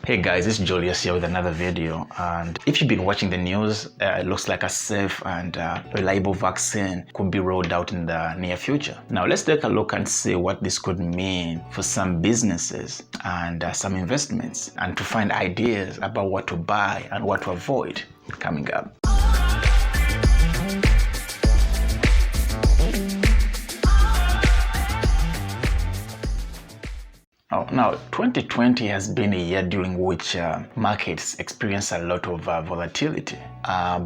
Hey guys, it's Julius here with another video, and if you've been watching the news, it looks like a safe and reliable vaccine could be rolled out in the near future. Now let's take a look and see what this could mean for some businesses and some investments, and to find ideas about what to buy and what to avoid coming up. Now, 2020 has been a year during which markets experienced a lot of volatility.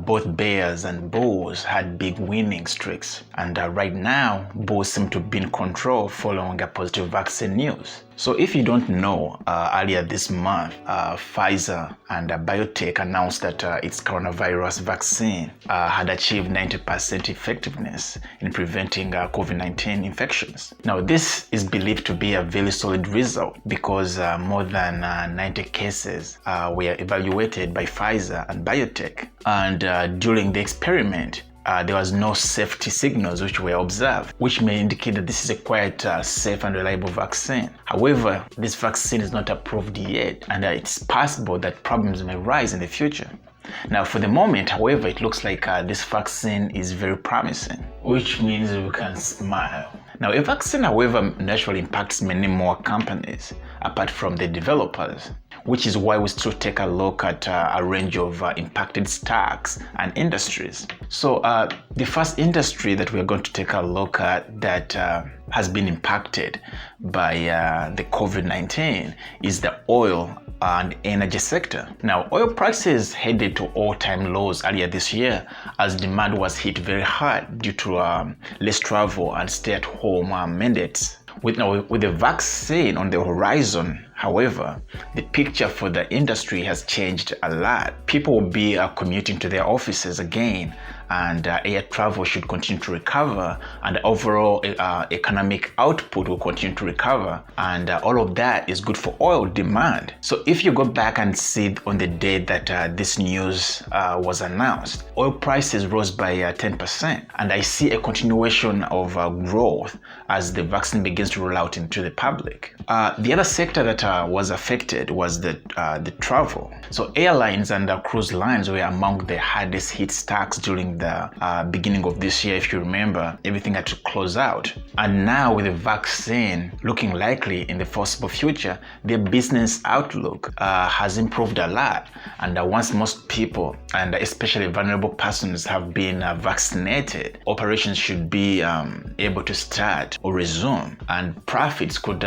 Both bears and bulls had big winning streaks, and right now, bulls seem to be in control following a positive vaccine news. So if you don't know, earlier this month, Pfizer and BioNTech announced that its coronavirus vaccine had achieved 90% effectiveness in preventing COVID-19 infections. Now, this is believed to be a very solid result because more than 90 cases were evaluated by Pfizer and BioNTech. And during the experiment, there was no safety signals which were observed, which may indicate that this is a quite safe and reliable vaccine. However, this vaccine is not approved yet, and it's possible that problems may rise in the future. Now, for the moment, however, it looks like this vaccine is very promising, which means we can smile. Now, a vaccine, however, naturally impacts many more companies apart from the developers, which is why we still take a look at a range of impacted stocks and industries. So the first industry that we're going to take a look at that has been impacted by the COVID-19 is the oil and energy sector. Now, oil prices headed to all-time lows earlier this year as demand was hit very hard due to less travel and stay-at-home mandates. With the vaccine on the horizon, however, the picture for the industry has changed a lot. People will be commuting to their offices again, and air travel should continue to recover, and overall economic output will continue to recover, and all of that is good for oil demand. So if you go back and see on the day that this news was announced, oil prices rose by 10%, and I see a continuation of growth as the vaccine begins to roll out into the public. The other sector that was affected was the travel. So airlines and cruise lines were among the hardest hit stocks during the beginning of this year. If you remember, everything had to close out. And now with the vaccine looking likely in the foreseeable future, their business outlook has improved a lot. And once most people, and especially vulnerable persons, have been vaccinated, operations should be able to start or resume, and profits could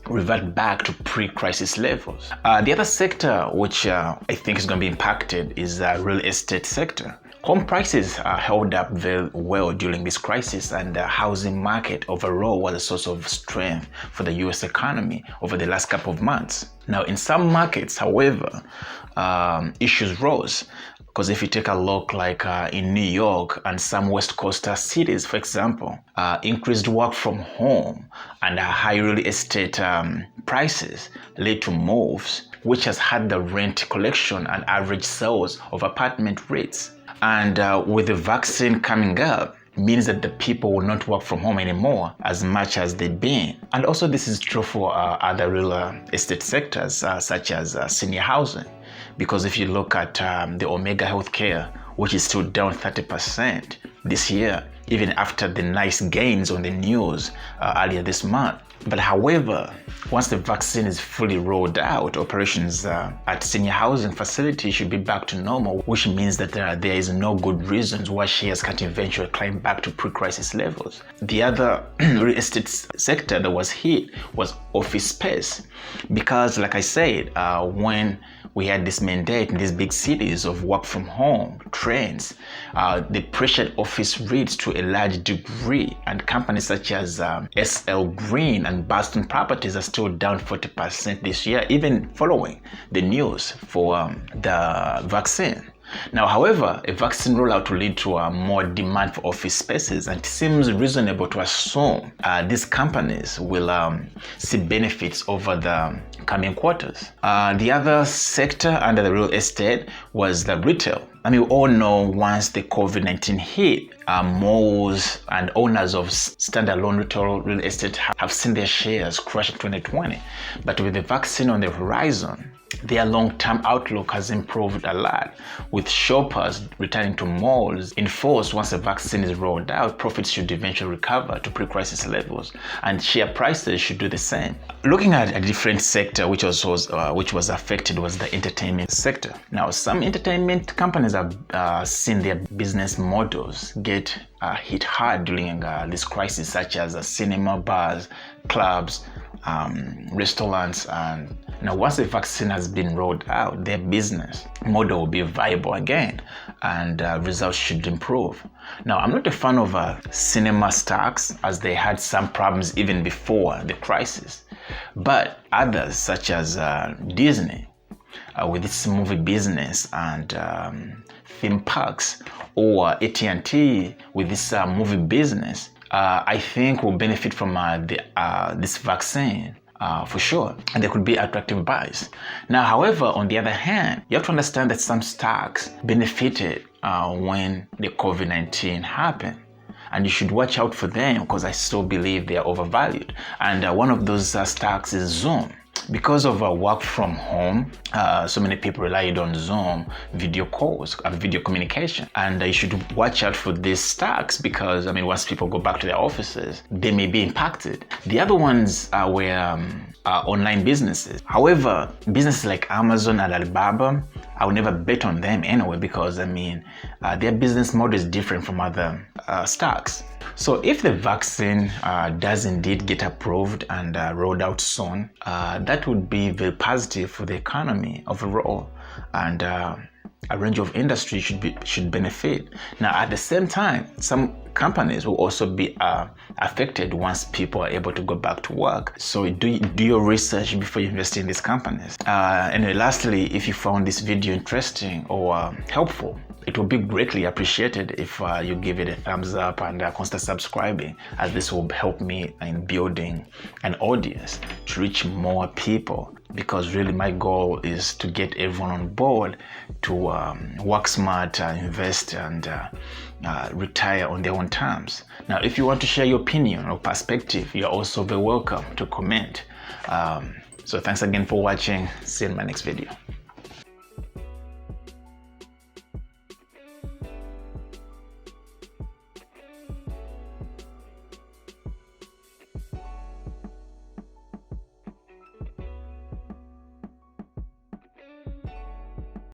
revert back to pre-crisis levels. The other sector which I think is going to be impacted is the real estate sector. Home prices held up very well during this crisis, and the housing market overall was a source of strength for the US economy over the last couple of months. Now, in some markets, however, issues rose. Because if you take a look like in New York and some West Coast cities, for example, increased work from home and high real estate prices led to moves, which has had the rent collection and average sales of apartment rates. And with the vaccine coming up, means that the people will not work from home anymore as much as they've been. And also this is true for other real estate sectors such as senior housing. Because if you look at the Omega Healthcare, which is still down 30% this year, even after the nice gains on the news earlier this month. But however, once the vaccine is fully rolled out, operations at senior housing facilities should be back to normal, which means that there is no good reasons why shares can't eventually climb back to pre-crisis levels. The other real estate sector that was hit was office space, because like I said, when we had this mandate in these big cities of work from home trends, they pressured office REITs to a large degree, and companies such as SL Green and Boston Properties are still down 40% this year, even following the news for the vaccine. Now, however, a vaccine rollout will lead to more demand for office spaces, and it seems reasonable to assume these companies will see benefits over the coming quarters. The other sector under the real estate was the retail. I mean, we all know once the COVID-19 hit, malls and owners of standalone retail real estate have seen their shares crash in 2020. But with the vaccine on the horizon, their long-term outlook has improved a lot, with shoppers returning to malls in force. Once the vaccine is rolled out, profits should eventually recover to pre-crisis levels, and share prices should do the same. Looking at a different sector which was affected was the entertainment sector. Now, some entertainment companies have seen their business models get hit hard during this crisis, such as cinema, bars, clubs, restaurants. And now, once the vaccine has been rolled out, their business model will be viable again, and results should improve. Now, I'm not a fan of cinema stocks, as they had some problems even before the crisis, but others such as Disney with its movie business and theme parks, or AT&T with this movie business, I think will benefit from this vaccine for sure, and there could be attractive buys. Now, however, on the other hand, you have to understand that some stocks benefited when the COVID-19 happened, and you should watch out for them, because I still believe they are overvalued. And one of those stocks is Zoom. Because of work from home, so many people relied on Zoom video calls, video communication, and you should watch out for these stocks, because once people go back to their offices, they may be impacted. The other ones were online businesses. However, businesses like Amazon and Alibaba, I would never bet on them anyway, because their business model is different from other stocks. So if the vaccine does indeed get approved and rolled out soon, that would be very positive for the economy overall, and a range of industries should benefit. Now, at the same time, some companies will also be affected once people are able to go back to work. So do your research before you invest in these companies. And lastly, if you found this video interesting or helpful, it will be greatly appreciated if you give it a thumbs up and consider subscribing, as this will help me in building an audience to reach more people, because really my goal is to get everyone on board to work smart, invest, and retire on their own terms. Now, if you want to share your opinion or perspective, you're also very welcome to comment. So thanks again for watching. See you in my next video.